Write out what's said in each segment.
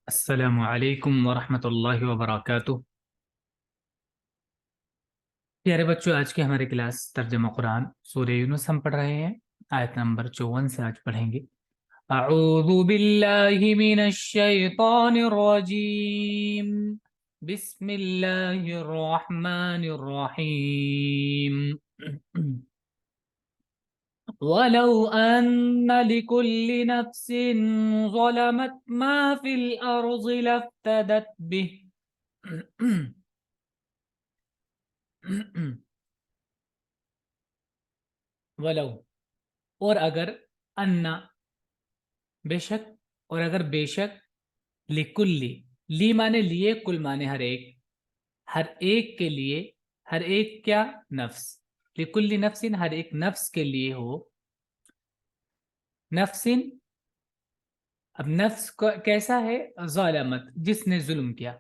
السلام علیکم ورحمۃ اللہ وبرکاتہ۔ پیارے بچوں، آج کے ہمارے کلاس ترجمہ قرآن سورہ یونس ہم پڑھ رہے ہیں۔ آیت نمبر 54 سے آج پڑھیں گے۔ اعوذ باللہ من الشیطان الرجیم، بسم اللہ الرحمن الرحیم۔ وَلَوْ أَنَّ لِكُلِّ نَفْسٍ ظَلَمَتْ مَا فِي الْأَرْضِ لَافْتَدَتْ بِهِ۔ ولو، اور اگر، انا، بے شک، اور اگر بے شک، لکلی، لی مانے لیے، کل مانے ہر ایک کے لیے، ہر ایک کیا، نفس، لکلی نفس، ہر ایک نفس کے لیے ہو، نفس، اب نفس کیسا ہے، ظالمت، جس نے ظلم کیا،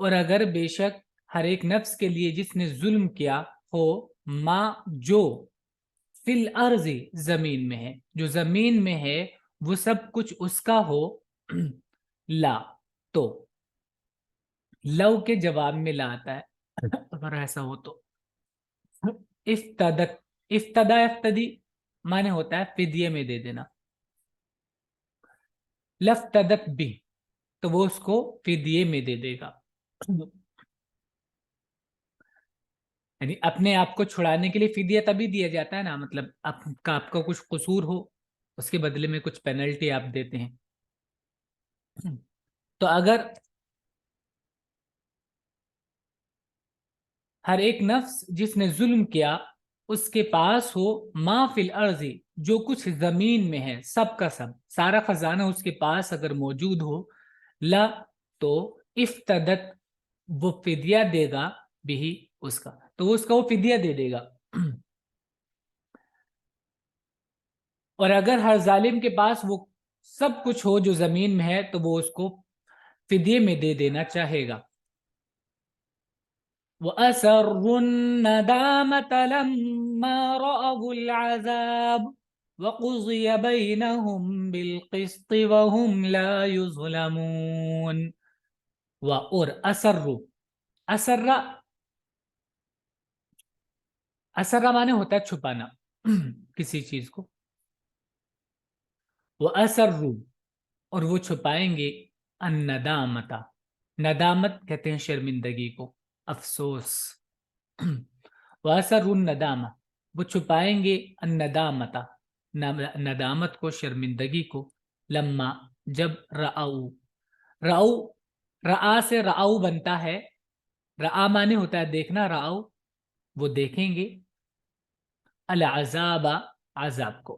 اور اگر بے شک ہر ایک نفس کے لیے جس نے ظلم کیا ہو، ما، جو، فی الارض، زمین میں ہے، جو زمین میں ہے وہ سب کچھ اس کا ہو، لا، تو، لو کے جواب میں لا آتا ہے اگر ایسا ہو تو۔ افتدت، افتدا، افتدی مانے ہوتا ہے فدیے میں دے دینا، لفتدت بھی، تو وہ اس کو فدیے میں دے دے گا، یعنی اپنے آپ کو چھڑانے کے لیے فدیہ تبھی دیا جاتا ہے نا، مطلب آپ کا کچھ قصور ہو، اس کے بدلے میں کچھ پینلٹی آپ دیتے ہیں۔ تو اگر ہر ایک نفس جس نے ظلم کیا اس کے پاس ہو، ما فی الارض، جو کچھ زمین میں ہے، سب کا سب، سارا خزانہ اس کے پاس اگر موجود ہو، لا، تو افتدت، وہ فدیہ دے گا، بھی، اس کا، تو اس کا وہ فدیہ دے دے گا۔ اور اگر ہر ظالم کے پاس وہ سب کچھ ہو جو زمین میں ہے تو وہ اس کو فدیے میں دے دینا چاہے گا۔ وَأَسَرُّوا النَّدَامَةَ لَمَّا رَأَوُا الْعَذَابَ وَقُضِيَ بَيْنَهُم بِالْقِسْطِ وَهُمْ لَا يُظْلَمُونَ۔ اور اسروا، اسرا، اسرا مانے ہوتا ہے چھپانا کسی چیز کو، وَأَسَرُّوا، اور وہ چھپائیں گے، الندامت، ندامت کہتے ہیں شرمندگی کو، افسوس، وَأَسَرُّوا الندامہ، وہ چھپائیں گے، الندامت، ندامت کو، شرمندگی کو، لما، جب، رأو، رأو، رآ سے رأو بنتا ہے، رآ مانے ہوتا ہے دیکھنا، رأو، وہ دیکھیں گے، العذاب، عذاب کو،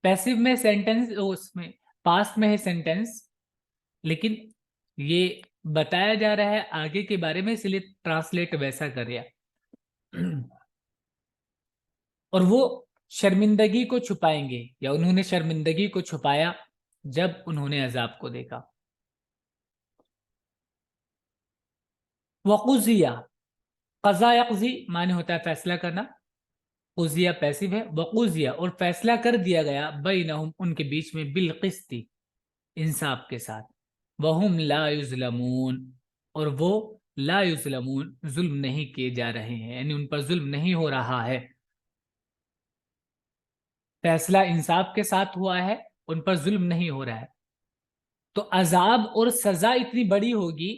پیسو میں سینٹنس، اس میں پاسٹ میں ہے سینٹنس، لیکن یہ بتایا جا رہا ہے آگے کے بارے میں، اس لیے ٹرانسلیٹ ویسا کریا۔ اور وہ شرمندگی کو چھپائیں گے، یا انہوں نے شرمندگی کو چھپایا جب انہوں نے عذاب کو دیکھا۔ وقضیہ، قضا یقضی معنی ہوتا ہے فیصلہ کرنا، قضیہ پیسو ہے، وقضیہ، اور فیصلہ کر دیا گیا، بینہم، ان کے بیچ میں، بالقسط، انصاف کے ساتھ، وہم لا یظلمون، اور وہ لا یظلمون، ظلم نہیں کیے جا رہے ہیں، یعنی ان پر ظلم نہیں ہو رہا ہے، فیصلہ انصاف کے ساتھ ہوا ہے، ان پر ظلم نہیں ہو رہا ہے۔ تو عذاب اور سزا اتنی بڑی ہوگی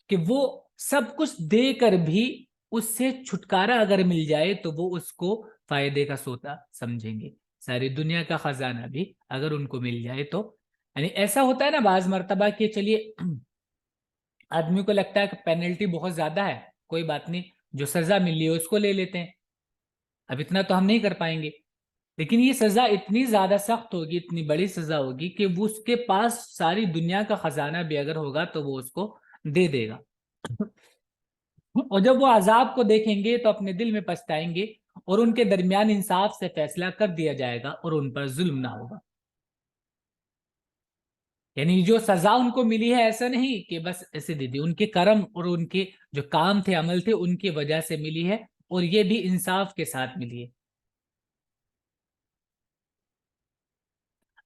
کہ وہ سب کچھ دے کر بھی اس سے چھٹکارا اگر مل جائے تو وہ اس کو فائدے کا سوتا سمجھیں گے، ساری دنیا کا خزانہ بھی اگر ان کو مل جائے تو، یعنی ایسا ہوتا ہے نا بعض مرتبہ کہ چلیے آدمی کو لگتا ہے کہ پینلٹی بہت زیادہ ہے، کوئی بات نہیں، جو سزا ملی ہے اس کو لے لیتے ہیں، اب اتنا تو ہم نہیں کر پائیں گے، لیکن یہ سزا اتنی زیادہ سخت ہوگی، اتنی بڑی سزا ہوگی کہ وہ اس کے پاس ساری دنیا کا خزانہ بھی اگر ہوگا تو وہ اس کو دے دے گا، اور جب وہ عذاب کو دیکھیں گے تو اپنے دل میں پچھتائیں گے، اور ان کے درمیان انصاف سے فیصلہ کر دیا جائے گا اور ان پر ظلم نہ ہوگا۔ یعنی جو سزا ان کو ملی ہے ایسا نہیں کہ بس ایسے دے دی، ان کے کرم اور ان کے جو کام تھے، عمل تھے، ان کی وجہ سے ملی ہے، اور یہ بھی انصاف کے ساتھ ملی ہے۔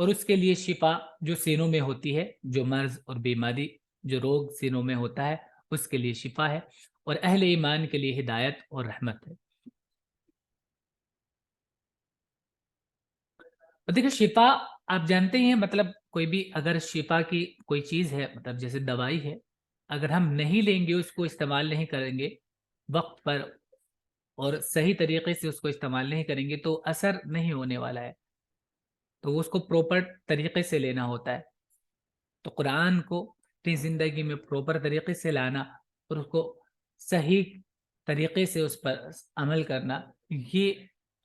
اور اس کے لیے شفا جو سینوں میں ہوتی ہے، جو مرض اور بیماری، جو روگ سینوں میں ہوتا ہے اس کے لیے شفا ہے، اور اہل ایمان کے لیے ہدایت اور رحمت ہے۔ دیکھیں شفا آپ جانتے ہیں، مطلب کوئی بھی اگر شفا کی کوئی چیز ہے، مطلب جیسے دوائی ہے، اگر ہم نہیں لیں گے، اس کو استعمال نہیں کریں گے وقت پر اور صحیح طریقے سے اس کو استعمال نہیں کریں گے تو اثر نہیں ہونے والا ہے، تو اس کو پروپر طریقے سے لینا ہوتا ہے۔ تو قرآن کو اپنی زندگی میں پروپر طریقے سے لانا اور اس کو صحیح طریقے سے اس پر عمل کرنا، یہ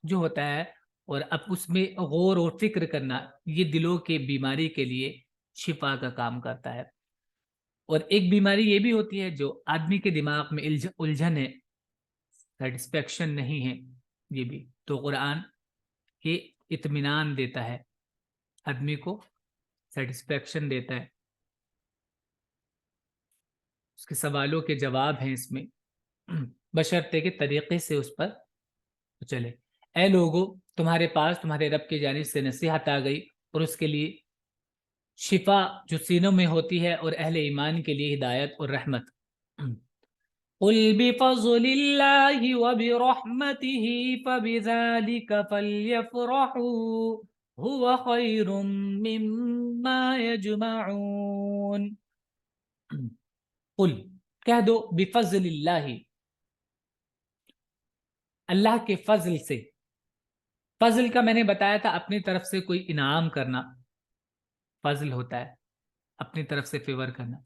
جو ہوتا ہے، اور اب اس میں غور و فکر کرنا، یہ دلوں کے بیماری کے لیے شفا کا کام کرتا ہے۔ اور ایک بیماری یہ بھی ہوتی ہے جو آدمی کے دماغ میں الجھن ہے، سیٹسفیکشن نہیں ہے، یہ بھی تو قرآن یہ اطمینان دیتا ہے، آدمی کو سیٹسفیکشن دیتا ہے، اس کے سوالوں کے جواب ہیں اس میں، بشرطے کے طریقے سے اس پر چلے۔ اے لوگو، تمہارے پاس تمہارے رب کی جانب سے نصیحت آ گئی اور اس کے لیے شفا جو سینوں میں ہوتی ہے، اور اہل ایمان کے لیے ہدایت اور رحمت۔ قل بفضل اللہ وبرحمتہ فبذلک فلیفرحوا هو خیر مما یجمعون۔ قل کہہ دو، بفضل اللہ، اللہ کے فضل سے۔ فضل کا میں نے بتایا تھا اپنی طرف سے کوئی انعام کرنا، فضل ہوتا ہے اپنی طرف سے فیور کرنا۔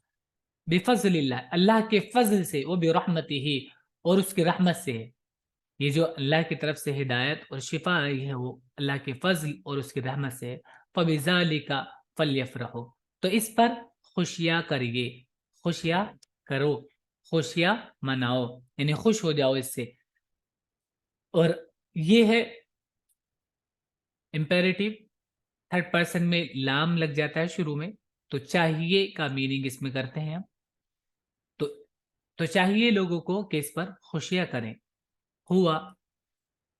بفضل اللہ، اللہ کے فضل سے، وہ برحمتہ، اور اس کی رحمت سے ہے۔ یہ جو اللہ کی طرف سے ہدایت اور شفا آئی ہے وہ اللہ کے فضل اور اس کی رحمت سے ہے۔ فبذالک فلیفرحوا، تو اس پر خوشیاں کریے، خوشیاں کرو، خوشیاں مناؤ، یعنی خوش ہو جاؤ اس سے۔ اور یہ ہے امپیریٹیو، تھرڈ پرسن میں لام لگ جاتا ہے شروع میں، تو چاہیے کا میننگ اس میں کرتے ہیں ہم، تو چاہیے لوگوں کو کہ اس پر خوشیاں کریں۔ ہوا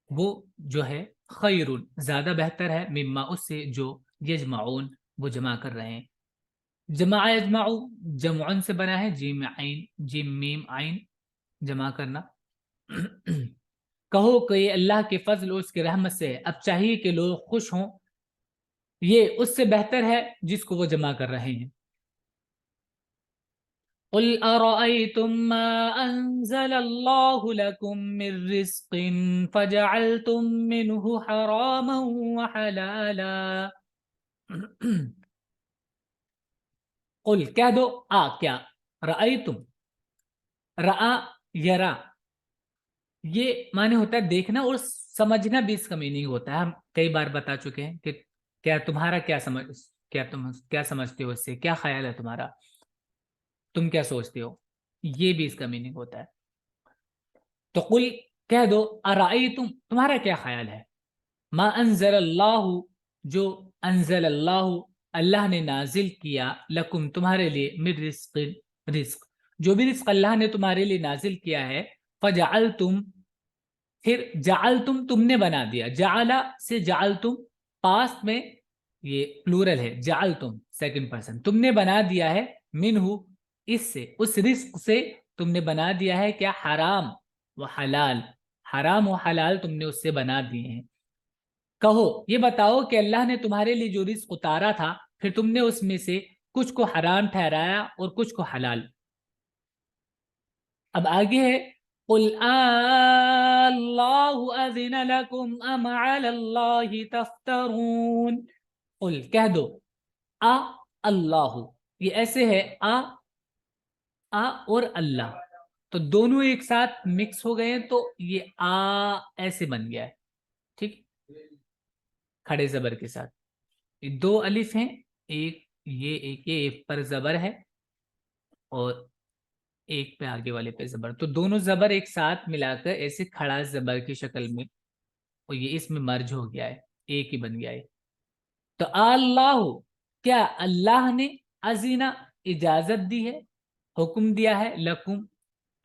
وہ جو ہے، خیر زیادہ بہتر ہے، مما اس سے جو یجمعون وہ جمع کر رہے ہیں۔ جمع یجمعو جمعن سے بنا ہے، جیم عین، جیم میم عین، جمع کرنا۔ کہو کہ یہ اللہ کے فضل اور اس کی رحمت سے ہے، اب چاہیے کہ لوگ خوش ہوں، یہ اس سے بہتر ہے جس کو وہ جمع کر رہے ہیں۔ قل أرأيتم ما أنزل الله لكم من رزق فجعلتم منه حراما وحلالا۔ قل کہہ دو، کیا، رأیتم، رأى یرا، یہ معنی ہوتا ہے دیکھنا، اور سمجھنا بھی اس کا میننگ ہوتا ہے۔ ہم کئی بار بتا چکے ہیں کہ کیا تمہارا تم کیا سمجھتے ہو اس سے، کیا خیال ہے تمہارا، تم کیا سوچتے ہو، یہ بھی اس کا میننگ ہوتا ہے۔ تو قل کہہ دو، ارائیتم، تمہارا کیا خیال ہے، ما انزل اللہ، جو انزل اللہ، اللہ نے نازل کیا، لکم تمہارے لیے، من رزق، رزق، جو بھی رزق اللہ نے تمہارے لیے نازل کیا ہے، فجعلتم، پھر جعلتم تم نے بنا دیا، جعل سے جعلتم پاسٹ میں یہ پلورل ہے، جعلتم سیکنڈ پرسن، تم نے بنا دیا ہے، منہ اس سے، اس رزق سے تم نے بنا دیا ہے کیا، حرام و حلال، حرام و حلال تم نے اس سے بنا دیے ہیں۔ کہو یہ بتاؤ کہ اللہ نے تمہارے لیے جو رزق اتارا تھا، پھر تم نے اس میں سے کچھ کو حرام ٹھہرایا اور کچھ کو حلال۔ اب آگے ہے، قل اللہ اذن لکم ام علی اللہ تفترون۔ قل کہہ دو، اللہ، یہ ایسے ہے اور اللہ، تو دونوں ایک ساتھ مکس ہو گئے ہیں، تو یہ ایسے بن گیا ہے، ٹھیک، کھڑے زبر کے ساتھ، یہ دو الف ہیں، ایک یہ پر زبر ہے اور ایک پہ آگے والے پہ زبر، تو دونوں زبر ایک ساتھ ملا کر ایسے کھڑا زبر کی شکل میں، اور یہ اس میں مرج ہو گیا ہے، ایک ہی بن گیا ہے۔ تو اللہ، کیا اللہ نے، اذینہ اجازت دی ہے، حکم دیا ہے، لکم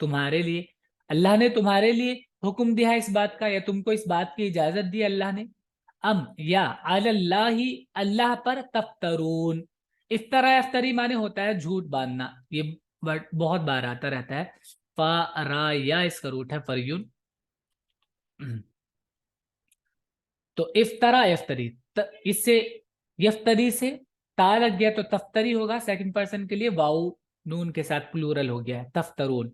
تمہارے لیے، اللہ نے تمہارے لیے حکم دیا ہے اس بات کا، یا تم کو اس بات کی اجازت دی اللہ نے، ام یا علی اللہ اللہ پر تفترون. افطرا افطری مانے ہوتا ہے جھوٹ باندھنا. یہ ورڈ بہت بار آتا رہتا ہے. فا را یا اس کا روٹ ہے فریون. تو افطرا افطری اس سے یفتری سے تا لگ گیا تو تفتری ہوگا سیکنڈ پرسن کے لیے. واؤ نون کے ساتھ پلورل ہو گیا ہے تفترون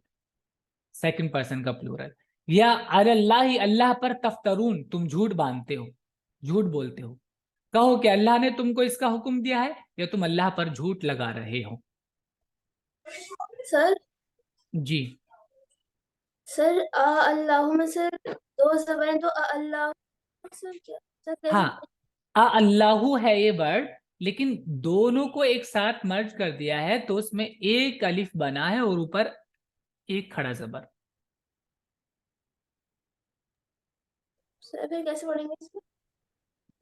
سیکنڈ پرسن کا پلورل. یا علی اللہ اللہ پر تفترون تم جھوٹ باندھتے ہو جھوٹ بولتے ہو. کہو کہ اللہ نے تم کو اس کا حکم دیا ہے یا تم اللہ پر جھوٹ لگا رہے ہو. سر جی سر اللہ میں سر دو زبانیں تو اللہ سر کیا سر کیسے ہاں اللہ ہے یہ ورڈ لیکن دونوں کو ایک ساتھ مرج کر دیا ہے تو اس میں ایک الف بنا ہے اور اوپر ایک کھڑا زبر. سر پھر کیسے پڑھیں گے اس کو؟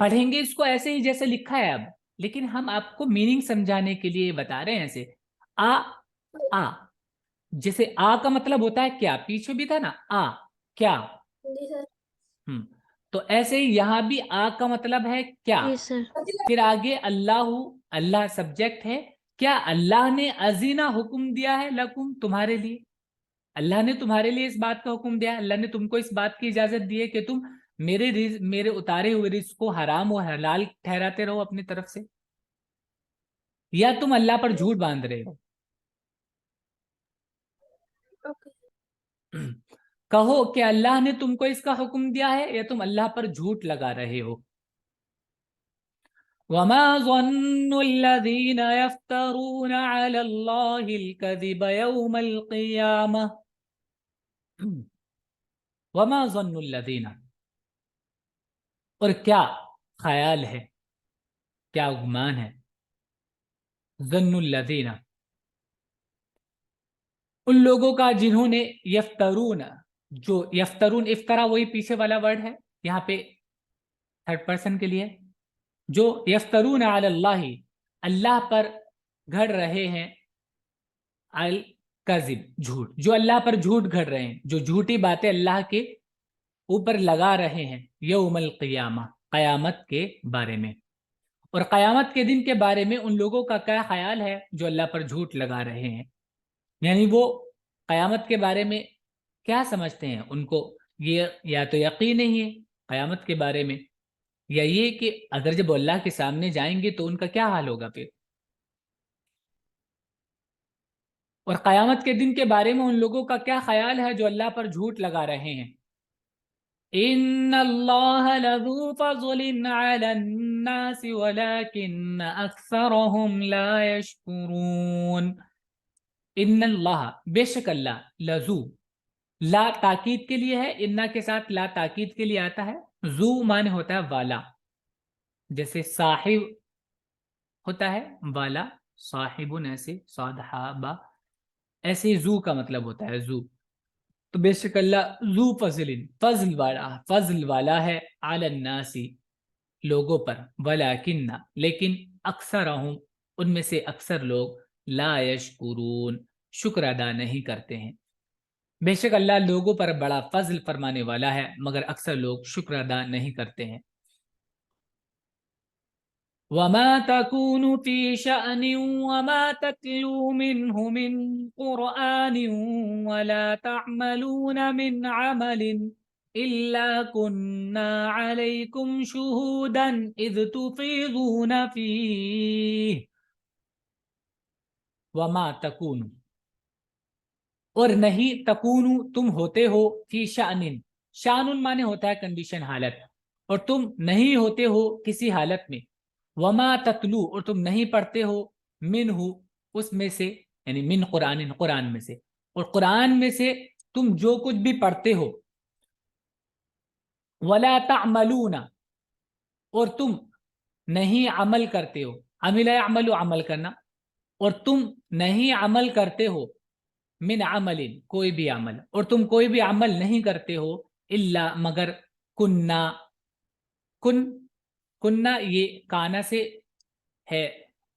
پڑھیں گے اس کو ایسے ہی جیسے لکھا ہے اب لیکن ہم آپ کو میننگ سمجھانے کے لیے بتا رہے ہیں. ایسے آ جیسے آ کا مطلب ہوتا ہے کیا پیچھے بھی تھا نا آ کیا. جی سر. تو ایسے ہی یہاں بھی آ کا مطلب ہے کیا. جی سر. پھر آگے اللہ اللہ سبجیکٹ ہے. کیا اللہ نے ازینا حکم دیا ہے لکم تمہارے لیے. اللہ نے تمہارے لیے اس بات کا حکم دیا. اللہ نے تم کو اس بات کی اجازت دی ہے کہ تم میرے اتارے ہوئے رزق کو حرام و حلال ٹھہراتے رہو اپنی طرف سے یا تم اللہ پر جھوٹ باندھ رہے ہو. کہو کہ اللہ نے تم کو اس کا حکم دیا ہے یا تم اللہ پر جھوٹ لگا رہے ہو. وما ظن الذين يفترون على الله الكذب يوم القيامة. وما ظن الذين اور کیا خیال ہے کیا گمان ہے. ظن الذین ان لوگوں کا جنہوں نے یفترون جو یفترون افطرا وہی پیچھے والا ورڈ ہے یہاں پہ تھرڈ پرسن کے لیے. جو یفترون علی اللہ اللہ پر گھڑ رہے ہیں الکذب جھوٹ جو اللہ پر جھوٹ گھڑ رہے ہیں جو جھوٹی باتیں اللہ کے اوپر لگا رہے ہیں یوم القیامہ قیامت کے بارے میں. اور قیامت کے دن کے بارے میں ان لوگوں کا کیا خیال ہے جو اللہ پر جھوٹ لگا رہے ہیں. یعنی وہ قیامت کے بارے میں کیا سمجھتے ہیں. ان کو یہ یا تو یقین نہیں ہے قیامت کے بارے میں یا یہ کہ اگر جب اللہ کے سامنے جائیں گے تو ان کا کیا حال ہوگا پھر. اور قیامت کے دن کے بارے میں ان لوگوں کا کیا خیال ہے جو اللہ پر جھوٹ لگا رہے ہیں. ان اللہ لذو فضل علی الناس ولكن اکثرهم لا یشکرون. ان اللہ بے شک اللہ لذو لا تاکید کے لیے ہے. انا کے ساتھ لا تاکید کے لیے آتا ہے. ذو معنی ہوتا ہے والا جیسے صاحب ہوتا ہے والا صاحبن ایسے صادحابا ایسے ذو کا مطلب ہوتا ہے ذو. تو بے شک اللہ ذو فضل والا ہے علی الناس لوگوں پر ولیکن لیکن اکثرہم ان میں سے اکثر لوگ لا یشکرون شکر ادا نہیں کرتے ہیں. بے شک اللہ لوگوں پر بڑا فضل فرمانے والا ہے مگر اکثر لوگ شکر ادا نہیں کرتے ہیں. وما تكون في شأن وما تتلو منه من قرآن ولا تعملون من عمل إلا كنا عليكم شهودا إذ تفيضون فيه. وما تكون اور نہیں تکونو تم ہوتے ہو فی شأن شأن مانے ہوتا ہے کنڈیشن حالت اور تم نہیں ہوتے ہو کسی حالت میں. وما تتلو اور تم نہیں پڑھتے ہو منہ اس میں سے یعنی من قرآن میں سے اور قرآن میں سے تم جو کچھ بھی پڑھتے ہو. ولا تعملون اور تم نہیں عمل کرتے ہو. عمل یعمل عمل کرنا اور تم نہیں عمل کرتے ہو من عمل کوئی بھی عمل اور تم کوئی بھی عمل نہیں کرتے ہو الا مگر کننا یہ کانا سے ہے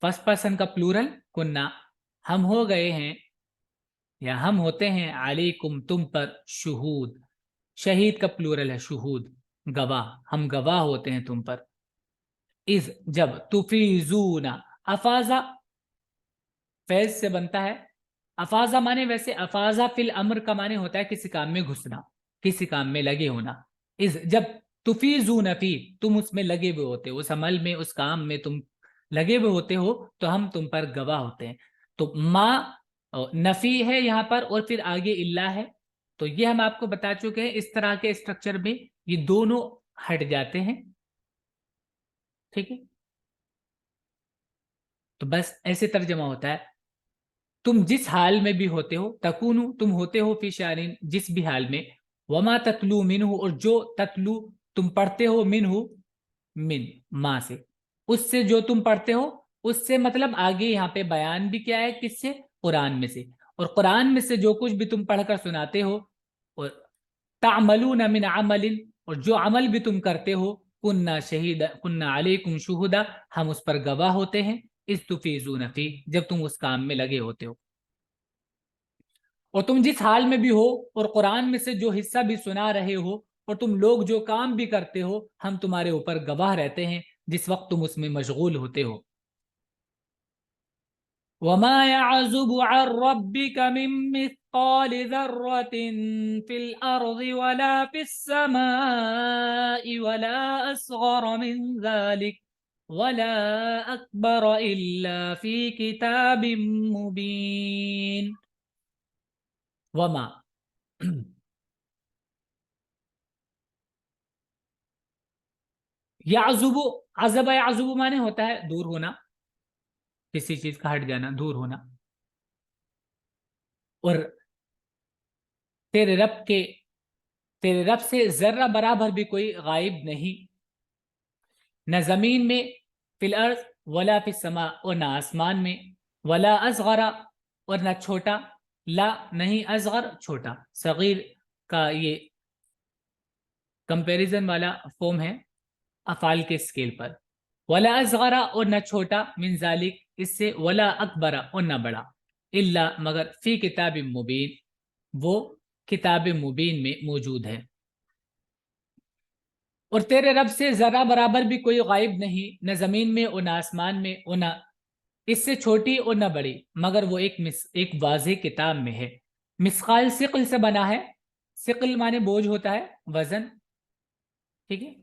فرسٹ پرسن کا پلورل کننا ہم ہو گئے ہیں یا ہم ہوتے ہیں علیکم تم پر شہود شہید کا پلورل ہے شہود گواہ، ہم گواہ ہوتے ہیں تم پر. اذ جب، تفیضون، افاظہ فیض سے بنتا ہے. افاظہ مانے ویسے افاظہ فی الامر کا مانے ہوتا ہے کسی کام میں گھسنا، کسی کام میں لگے ہونا. اذ جب، تفیضون فی تم اس میں لگے ہوئے ہوتے ہو، اس عمل میں، اس کام میں تم لگے ہوئے ہوتے ہو تو ہم تم پر گواہ ہوتے ہیں. تو ما نفی ہے یہاں پر اور پھر آگے اللہ ہے. تو یہ ہم آپ کو بتا چکے ہیں اس طرح کے اسٹرکچر میں یہ دونوں ہٹ جاتے ہیں. ٹھیک ہے، تو بس ایسے ترجمہ ہوتا ہے. تم جس حال میں بھی ہوتے ہو، تکونو تم ہوتے ہو، فی شانن جس بھی حال میں، وما تتلو منہ اور جو تتلو تم پڑھتے ہو، منہ من ما سے، اس سے جو تم پڑھتے ہو، اس سے مطلب آگے یہاں پہ بیان بھی کیا ہے، کس سے؟ قرآن میں سے. اور قرآن میں سے جو کچھ بھی تم پڑھ کر سناتے ہو، اور تعملون من عمل اور جو عمل بھی تم کرتے ہو، کننا شہید کننا علیکم شہدا ہم اس پر گواہ ہوتے ہیں، اس تفیضون فی جب تم اس کام میں لگے ہوتے ہو. اور تم جس حال میں بھی ہو اور قرآن میں سے جو حصہ بھی سنا رہے ہو اور تم لوگ جو کام بھی کرتے ہو، ہم تمہارے اوپر گواہ رہتے ہیں جس وقت تم اس میں مشغول ہوتے ہو. وما يعزب عن ربك من مثقال ذرة في الأرض ولا في السماء ولا أصغر من ذلك ولا أكبر إلا في كتاب مبين. وما یعزب، عزب یعزب مانے ہوتا ہے دور ہونا، کسی چیز کا ہٹ جانا، دور ہونا. اور تیرے رب سے ذرہ برابر بھی کوئی غائب نہیں، نہ زمین میں، فی الارض ولا فی السماء اور نہ آسمان میں، ولا اصغر اور نہ چھوٹا، لا نہیں اصغر چھوٹا، صغیر کا یہ کمپیریزن والا فارم ہے افعال کے اسکیل پر. ولا اصغر اور نہ چھوٹا، من ذالک اس سے، ولا اکبر اور نہ بڑا، الا مگر، فی کتاب مبین وہ کتاب مبین میں موجود ہے. اور تیرے رب سے ذرہ برابر بھی کوئی غائب نہیں، نہ زمین میں اور نہ آسمان میں اور نہ اس سے چھوٹی اور نہ بڑی، مگر وہ ایک واضح کتاب میں ہے. مثقال ثقل سے بنا ہے، ثقل مانے بوجھ ہوتا ہے، وزن. ٹھیک ہے،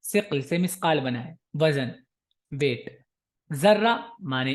ثقل سے مثقال بنا ہے، وزن، ویٹ. ذرہ مانے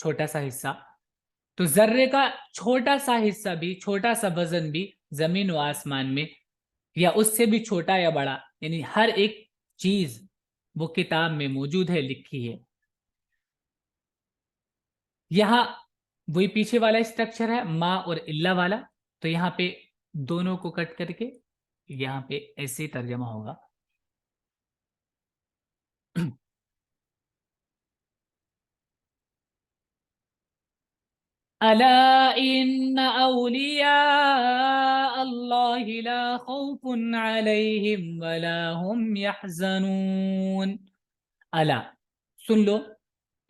چھوٹا سا حصہ. تو ذرے کا چھوٹا سا حصہ بھی، چھوٹا سا وزن بھی زمین و آسمان میں یا اس سے بھی چھوٹا یا بڑا، یعنی ہر ایک چیز وہ کتاب میں موجود ہے، لکھی ہے. یہاں وہی پیچھے والا اسٹرکچر ہے ما اور اللہ والا، تو یہاں پہ دونوں کو کٹ کر کے یہاں پہ ایسے ترجمہ ہوگا. الا ان اولیاء اللہ لا خوف علیہم ولا هم يحزنون. الا سن لو،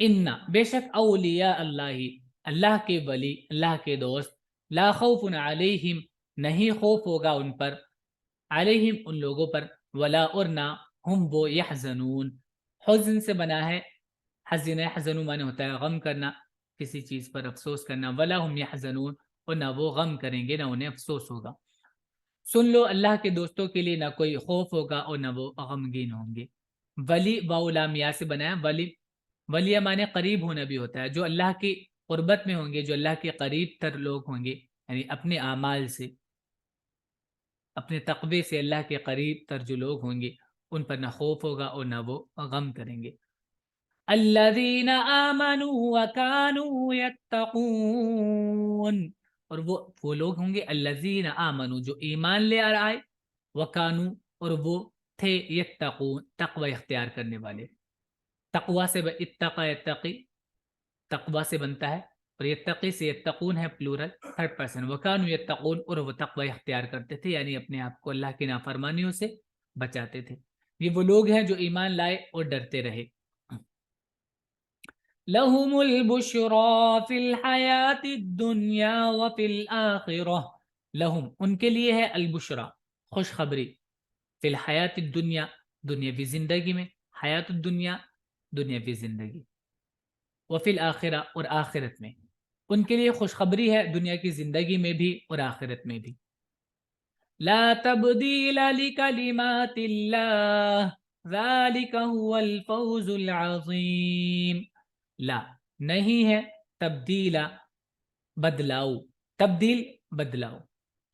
ان بے شک، اولیاء اللہ اللہ کے ولی، اللہ کے دوست، لا خوف علیہم نہیں خوف ہوگا ان پر، علیہم ان لوگوں پر، ولا اور نہ، ہم وہ، یحزنون حزن سے بنا ہے. حزن یحزن مانے ہوتا ہے غم کرنا، کسی چیز پر افسوس کرنا، ولا ہم یحزنون اور نہ وہ غم کریں گے، نہ انہیں افسوس ہوگا. سن لو اللہ کے دوستوں کے لیے نہ کوئی خوف ہوگا اور نہ وہ غمگین ہوں گے. ولی واو لام یا سے بنا ہے، ولی مانے قریب ہونا بھی ہوتا ہے، جو اللہ کی قربت میں ہوں گے، جو اللہ کے قریب تر لوگ ہوں گے، یعنی اپنے اعمال سے، اپنے تقوی سے اللہ کے قریب تر جو لوگ ہوں گے ان پر نہ خوف ہوگا اور نہ وہ غم کریں گے. الذین آمنوا وکانوا یتقون اور وہ لوگ ہوں گے، الذین آمنوا جو ایمان لے آئے، وکانوا اور وہ تھے، یتقون تقوی اختیار کرنے والے. تقوی سے اتقا یتقی، تقوی سے بنتا ہے، اور یتقی سے یتقون ہے پلورل تھرڈ پرسن. وکانوا یتقون اور وہ تقوی اختیار کرتے تھے، یعنی اپنے آپ کو اللہ کی نافرمانیوں سے بچاتے تھے. یہ وہ لوگ ہیں جو ایمان لائے اور ڈرتے رہے. لهم البشرى في الحیات الدنیا وفي الآخرہ. لهم ان کے لیے ہے البشرا خوشخبری، فی الحیات الدنیا دنیاوی زندگی میں، حیات الدنیا دنیاوی زندگی، وفی الآخرہ اور آخرت میں، ان کے لیے خوشخبری ہے دنیا کی زندگی میں بھی اور آخرت میں بھی۔ لا تبدیل لکلمات اللہ ذالک هو الفوز العظیم۔ لا نہیں ہے تبدیل بدلاؤ، تبدیل بدلاؤ،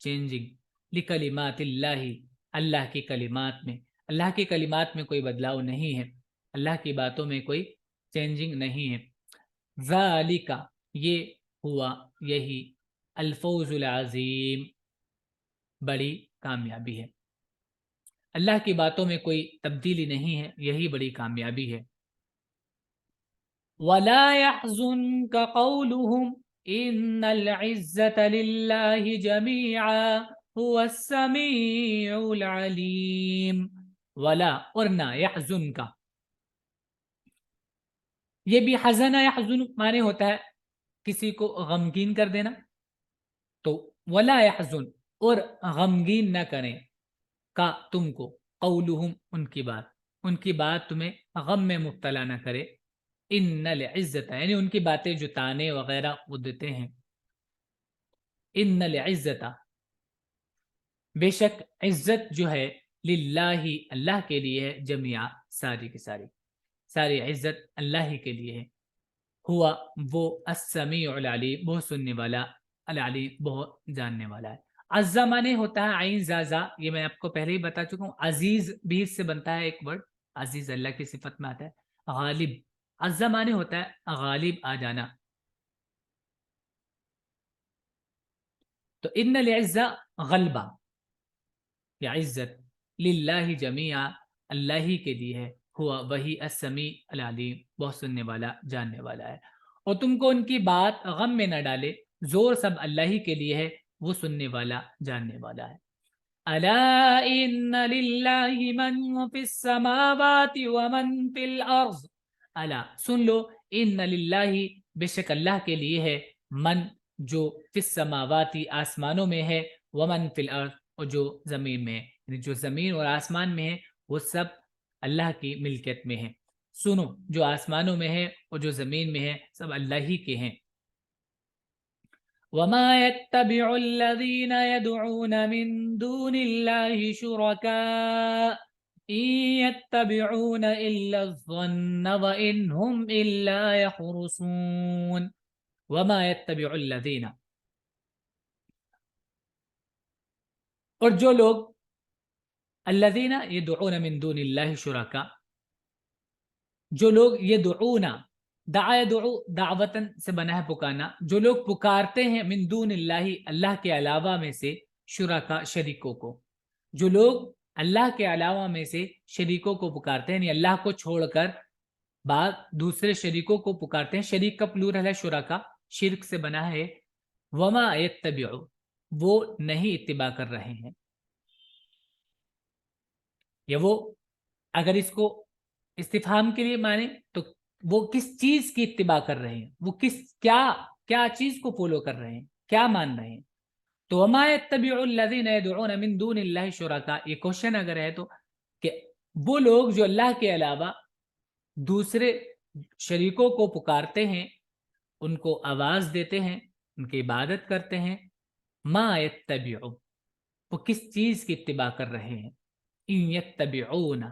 چینجنگ، لکلمات اللہ اللہ کی کلمات میں، اللہ کی کلمات میں کوئی بدلاؤ نہیں ہے، اللہ کی باتوں میں کوئی چینجنگ نہیں ہے۔ ذالک یہ ہوا یہی، الفوز العظیم بڑی کامیابی ہے، اللہ کی باتوں میں کوئی تبدیلی نہیں ہے، یہی بڑی کامیابی ہے۔ وَلَا يَحْزُنْكَ قَوْلُهُمْ إِنَّ الْعِزَّةَ لِلَّهِ جَمِيعًا هُوَ السَّمِيعُ الْعَلِيمُ۔ وَلَا اور نہ، يَحْزُنْكَ یہ بھی حزن يحزن معنی ہوتا ہے کسی کو غمگین کر دینا، تو وَلَا يَحْزُنْ اور غمگین نہ کریں کا تم کو، قولہم ان کی بات تمہیں غم میں مبتلا نہ کرے، ان العزت یعنی ان کی باتیں جو تانے وغیرہ وہ دیتے ہیں، ان العزت بے شک عزت جو ہے للہ اللہ کے لیے ہے، جمیعہ ساری کی ساری، ساری عزت اللہ ہی کے لیے ہے، ہوا وہ السمیع العلیم بہت سننے والا، العلیم بہت جاننے والا ہے۔ عزا معنی ہوتا ہے عین زازا، یہ میں آپ کو پہلے ہی بتا چکا ہوں، عزیز بھی اس سے بنتا ہے ایک ورڈ، عزیز اللہ کی صفت میں آتا ہے، غالب، عزا معنی ہوتا ہے غالب آ جانا، تو ان العزہ غلبہ یا عزت للہ جمیعا اللہ ہی کے لیے ہے، ہوا وہی السمیع العلیم بہت سننے والا جاننے والا ہے، اور تم کو ان کی بات غم میں نہ ڈالے، زور سب اللہ ہی کے لیے ہے، وہ سننے والا جاننے والا ہے۔ الا ان للہ من فی السماوات ومن فی الارض، الا سن لو، ان للہ بے شک اللہ کے لیے ہے، من جو فی السماوات آسمانوں میں ہے، ومن فی الارض اور جو زمین میں ہے، یعنی جو زمین اور آسمان میں ہے وہ سب اللہ کی ملکیت میں ہے، سنو جو آسمانوں میں ہے اور جو زمین میں ہے سب اللہ ہی کے ہیں۔ وَمَا يَتَّبِعُ الَّذِينَ يَدْعُونَ مِن دُونِ اللَّهِ شُرَكَاءَ إِن يَتَّبِعُونَ إِلَّا الظَّنَّ وَإِنْ هُمْ إِلَّا يَخْرُصُونَ۔ وَمَا يَتَّبِعُ الَّذِينَ اور جو لوگ، الذین یدعون من دون اللہ شرکا، جو لوگ یدعون، دعا یدعو دعوتن سے بنا ہے پکارنا، جو لوگ پکارتے ہیں من دون اللہ اللہ کے علاوہ میں سے، شرکا شریکوں کو، جو لوگ اللہ کے علاوہ میں سے شریکوں کو پکارتے ہیں، یعنی اللہ کو چھوڑ کر بعد دوسرے شریکوں کو پکارتے ہیں، شریک کا پلورل ہے شرکا، شرک سے بنا ہے، وما یتبعو وہ نہیں اتباع کر رہے ہیں، یا وہ اگر اس کو استفہام کے لیے مانے تو وہ کس چیز کی اتباع کر رہے ہیں، وہ کیا چیز کو فالو کر رہے ہیں، کیا مان رہے ہیں، تو وما يتبع الذين يدعون من دون الله شركاء، یہ کوشچن اگر ہے تو کہ وہ لوگ جو اللہ کے علاوہ دوسرے شریکوں کو پکارتے ہیں، ان کو آواز دیتے ہیں، ان کی عبادت کرتے ہیں، ما يتبع وہ کس چیز کی اتباع کر رہے ہیں، ان یتبعون،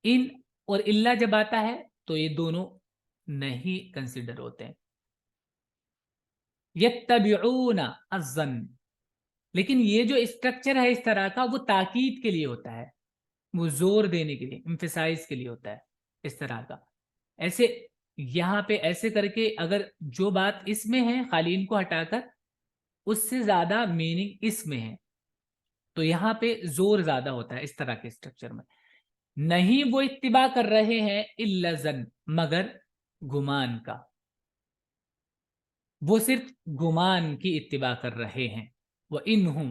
ان اور اللہ جب آتا ہے تو یہ دونوں نہیں کنسیڈر ہوتے ہیں، یتبعون الظن، لیکن یہ جو اسٹرکچر ہے اس طرح کا وہ تاکید کے لیے ہوتا ہے، وہ زور دینے کے لیے، امفسائز کے لیے ہوتا ہے اس طرح کا، ایسے یہاں پہ ایسے کر کے اگر جو بات اس میں ہے خالی ان کو ہٹا کر اس سے زیادہ میننگ اس میں ہے تو یہاں پہ زور زیادہ ہوتا ہے اس طرح کے اسٹرکچر میں، نہیں وہ اتباع کر رہے ہیں الا ظن مگر گمان کا، وہ صرف گمان کی اتباع کر رہے ہیں، وَإِنْهُمْ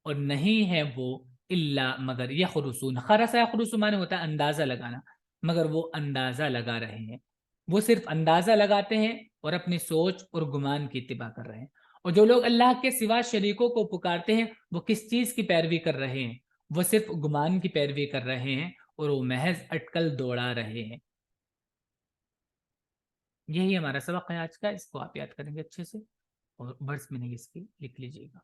اور نہیں ہے وہ الا مگر یخرسون، خرس یخرس معنی ہوتا ہے اندازہ لگانا، مگر وہ اندازہ لگا رہے ہیں، وہ صرف اندازہ لگاتے ہیں اور اپنی سوچ اور گمان کی اتباع کر رہے ہیں، اور جو لوگ اللہ کے سوا شریکوں کو پکارتے ہیں وہ کس چیز کی پیروی کر رہے ہیں، وہ صرف گمان کی پیروی کر رہے ہیں اور وہ محض اٹکل دوڑا رہے ہیں۔ یہی ہمارا سبق ہے آج کا، اس کو آپ یاد کریں گے اچھے سے اور برس میننگ اس کی لکھ لیجیے گا۔